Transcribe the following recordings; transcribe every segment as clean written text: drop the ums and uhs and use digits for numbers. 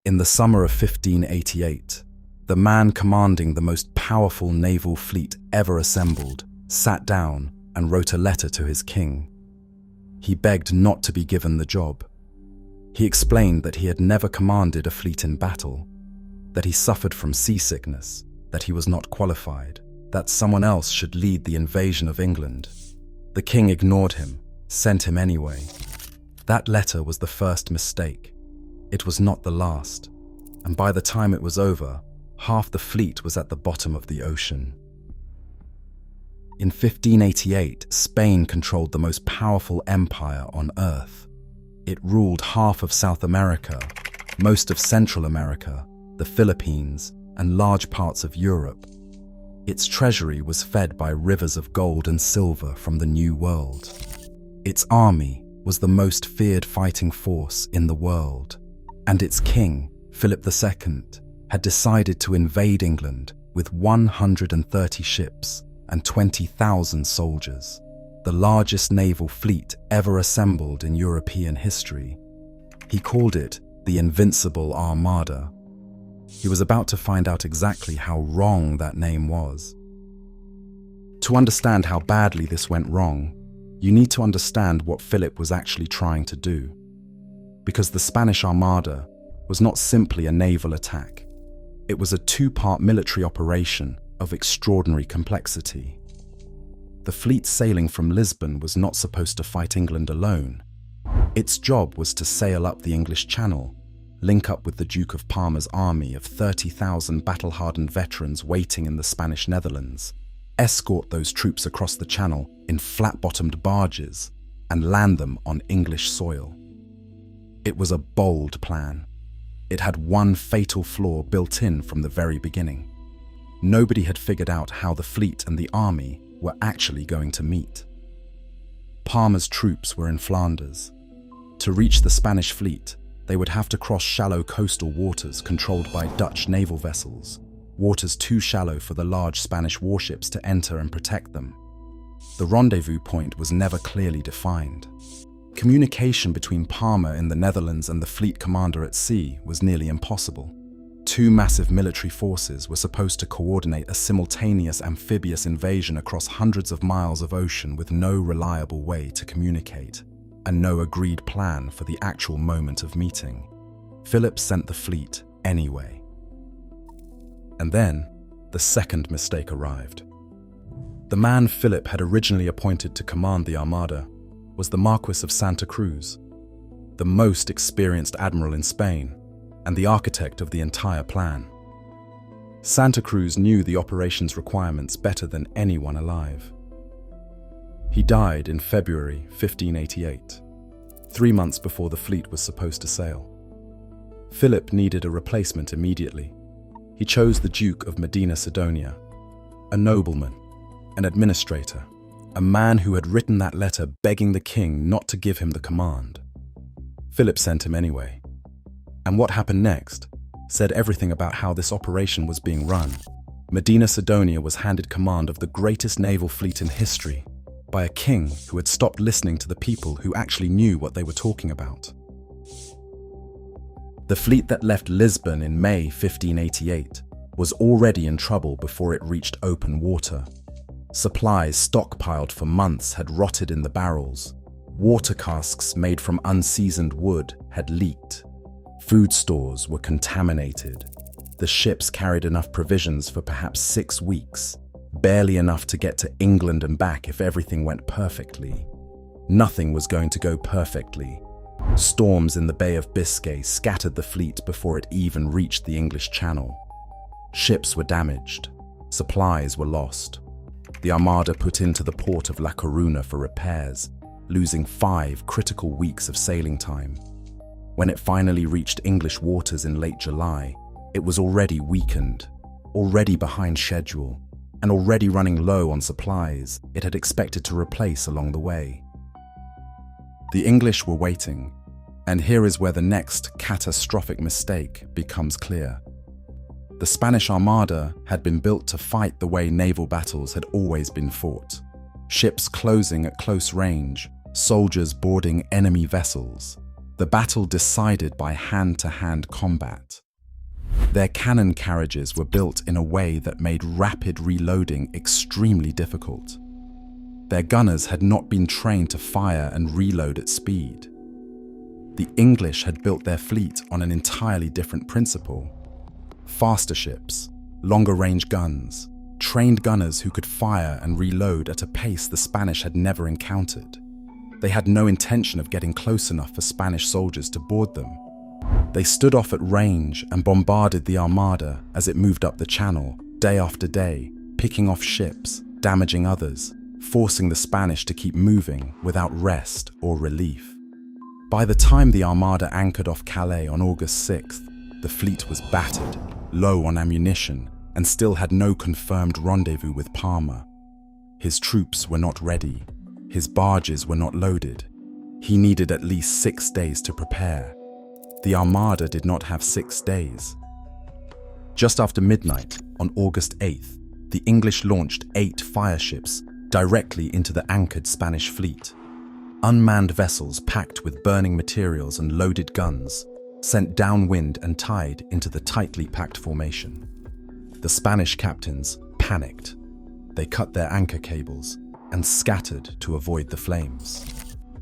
In the summer of 1588, the man commanding the most powerful naval fleet ever assembled sat down and wrote a letter to his king. He begged not to be given the job. He explained that he had never commanded a fleet in battle, that he suffered from seasickness, that he was not qualified, that someone else should lead the invasion of England. The king ignored him, sent him anyway. That letter was the first mistake. It was not the last, and by the time it was over, half the fleet was at the bottom of the ocean. In 1588, Spain controlled the most powerful empire on Earth. It ruled half of South America, most of Central America, the Philippines, and large parts of Europe. Its treasury was fed by rivers of gold and silver from the New World. Its army was the most feared fighting force in the world, and its king, Philip II, had decided to invade England with 130 ships and 20,000 soldiers, the largest naval fleet ever assembled in European history. He called it the Invincible Armada. He was about to find out exactly how wrong that name was. To understand how badly this went wrong, you need to understand what Philip was actually trying to do. Because the Spanish Armada was not simply a naval attack. It was a two-part military operation of extraordinary complexity. The fleet sailing from Lisbon was not supposed to fight England alone. Its job was to sail up the English Channel, link up with the Duke of Parma's army of 30,000 battle-hardened veterans waiting in the Spanish Netherlands, escort those troops across the Channel in flat-bottomed barges, and land them on English soil. It was a bold plan. It had one fatal flaw built in from the very beginning. Nobody had figured out how the fleet and the army were actually going to meet. Parma's troops were in Flanders. To reach the Spanish fleet, they would have to cross shallow coastal waters controlled by Dutch naval vessels, waters too shallow for the large Spanish warships to enter and protect them. The rendezvous point was never clearly defined. Communication between Parma in the Netherlands and the fleet commander at sea was nearly impossible. Two massive military forces were supposed to coordinate a simultaneous amphibious invasion across hundreds of miles of ocean with no reliable way to communicate, and no agreed plan for the actual moment of meeting. Philip sent the fleet anyway. And then, the second mistake arrived. The man Philip had originally appointed to command the Armada was the Marquis of Santa Cruz, the most experienced admiral in Spain and the architect of the entire plan. Santa Cruz knew the operation's requirements better than anyone alive. He died in February 1588, 3 months before the fleet was supposed to sail. Philip needed a replacement immediately. He chose the Duke of Medina Sidonia, a nobleman, an administrator, a man who had written that letter begging the king not to give him the command. Philip sent him anyway. And what happened next said everything about how this operation was being run. Medina Sidonia was handed command of the greatest naval fleet in history by a king who had stopped listening to the people who actually knew what they were talking about. The fleet that left Lisbon in May 1588 was already in trouble before it reached open water. Supplies stockpiled for months had rotted in the barrels. Water casks made from unseasoned wood had leaked. Food stores were contaminated. The ships carried enough provisions for perhaps 6 weeks, barely enough to get to England and back if everything went perfectly. Nothing was going to go perfectly. Storms in the Bay of Biscay scattered the fleet before it even reached the English Channel. Ships were damaged. Supplies were lost. The Armada put into the port of La Coruna for repairs, losing 5 critical weeks of sailing time. When it finally reached English waters in late July, it was already weakened, already behind schedule, and already running low on supplies it had expected to replace along the way. The English were waiting, and here is where the next catastrophic mistake becomes clear. The Spanish Armada had been built to fight the way naval battles had always been fought. Ships closing at close range, soldiers boarding enemy vessels. The battle decided by hand-to-hand combat. Their cannon carriages were built in a way that made rapid reloading extremely difficult. Their gunners had not been trained to fire and reload at speed. The English had built their fleet on an entirely different principle. Faster ships, longer-range guns, trained gunners who could fire and reload at a pace the Spanish had never encountered. They had no intention of getting close enough for Spanish soldiers to board them. They stood off at range and bombarded the Armada as it moved up the channel, day after day, picking off ships, damaging others, forcing the Spanish to keep moving without rest or relief. By the time the Armada anchored off Calais on August 6th, the fleet was battered, low on ammunition, and still had no confirmed rendezvous with Parma. His troops were not ready. His barges were not loaded. He needed at least 6 days to prepare. The Armada did not have 6 days. Just after midnight, on August 8th, the English launched 8 fireships directly into the anchored Spanish fleet. Unmanned vessels packed with burning materials and loaded guns, sent downwind and tide into the tightly packed formation. The Spanish captains panicked. They cut their anchor cables and scattered to avoid the flames.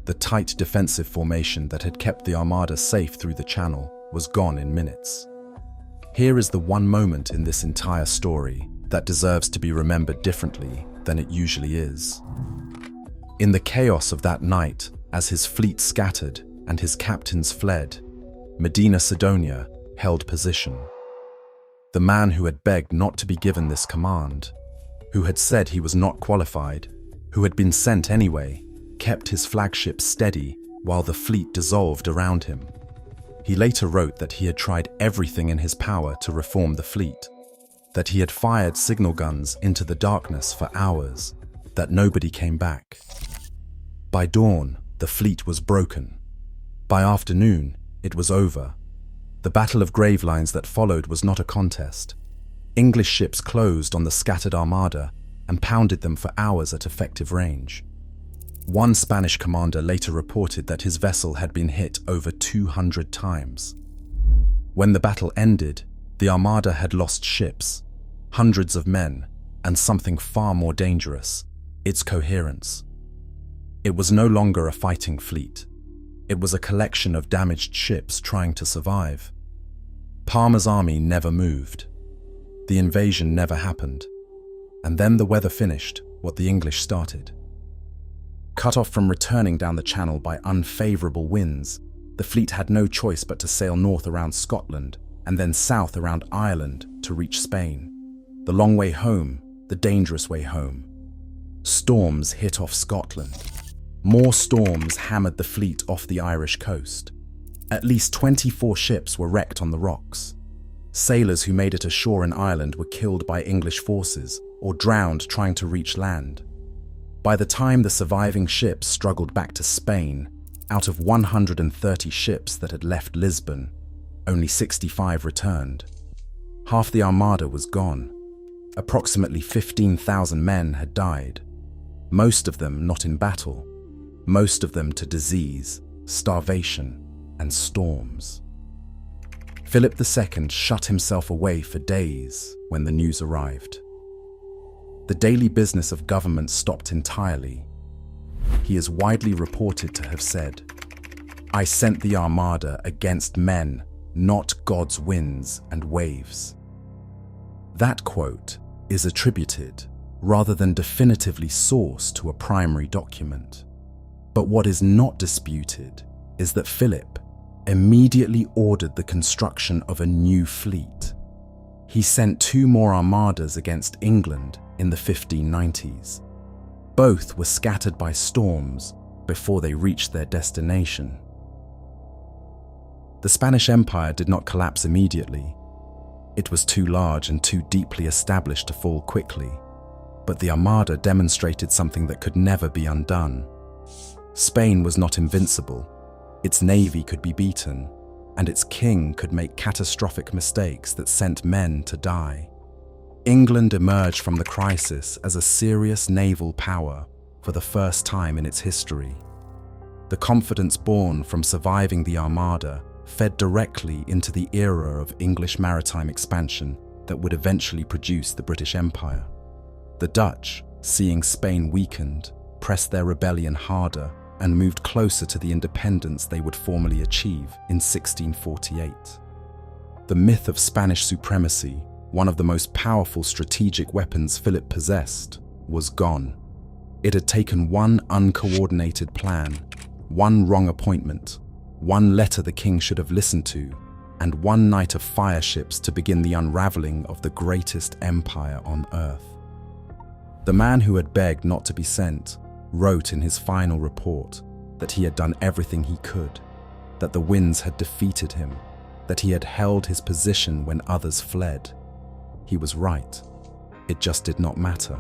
The tight defensive formation that had kept the Armada safe through the channel was gone in minutes. Here is the one moment in this entire story that deserves to be remembered differently than it usually is. In the chaos of that night, as his fleet scattered and his captains fled, Medina Sidonia held position. The man who had begged not to be given this command, who had said he was not qualified, who had been sent anyway, kept his flagship steady while the fleet dissolved around him. He later wrote that he had tried everything in his power to reform the fleet, that he had fired signal guns into the darkness for hours, that nobody came back. By dawn, the fleet was broken. By afternoon, it was over. The Battle of Gravelines that followed was not a contest. English ships closed on the scattered Armada and pounded them for hours at effective range. One Spanish commander later reported that his vessel had been hit over 200 times. When the battle ended, the Armada had lost ships, hundreds of men, and something far more dangerous, its coherence. It was no longer a fighting fleet. It was a collection of damaged ships trying to survive. Parma's army never moved. The invasion never happened. And then the weather finished what the English started. Cut off from returning down the channel by unfavorable winds, the fleet had no choice but to sail north around Scotland and then south around Ireland to reach Spain. The long way home, the dangerous way home. Storms hit off Scotland. More storms hammered the fleet off the Irish coast. At least 24 ships were wrecked on the rocks. Sailors who made it ashore in Ireland were killed by English forces or drowned trying to reach land. By the time the surviving ships struggled back to Spain, out of 130 ships that had left Lisbon, only 65 returned. Half the Armada was gone. Approximately 15,000 men had died, most of them not in battle, most of them to disease, starvation, and storms. Philip II shut himself away for days when the news arrived. The daily business of government stopped entirely. He is widely reported to have said, "I sent the Armada against men, not God's winds and waves." That quote is attributed, rather than definitively sourced, to a primary document. But what is not disputed is that Philip immediately ordered the construction of a new fleet. He sent 2 more armadas against England in the 1590s. Both were scattered by storms before they reached their destination. The Spanish Empire did not collapse immediately. It was too large and too deeply established to fall quickly. But the Armada demonstrated something that could never be undone. Spain was not invincible. Its navy could be beaten, and its king could make catastrophic mistakes that sent men to die. England emerged from the crisis as a serious naval power for the first time in its history. The confidence born from surviving the Armada fed directly into the era of English maritime expansion that would eventually produce the British Empire. The Dutch, seeing Spain weakened, pressed their rebellion harder and moved closer to the independence they would formally achieve in 1648. The myth of Spanish supremacy, one of the most powerful strategic weapons Philip possessed, was gone. It had taken one uncoordinated plan, one wrong appointment, one letter the king should have listened to, and one night of fire ships to begin the unraveling of the greatest empire on earth. The man who had begged not to be sent wrote in his final report that he had done everything he could, that the winds had defeated him, that he had held his position when others fled. He was right. It just did not matter.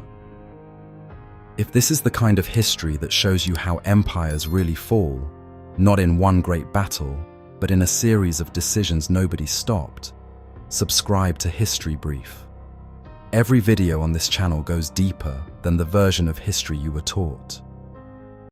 If this is the kind of history that shows you how empires really fall, not in one great battle, but in a series of decisions nobody stopped, subscribe to History Brief. Every video on this channel goes deeper than the version of history you were taught.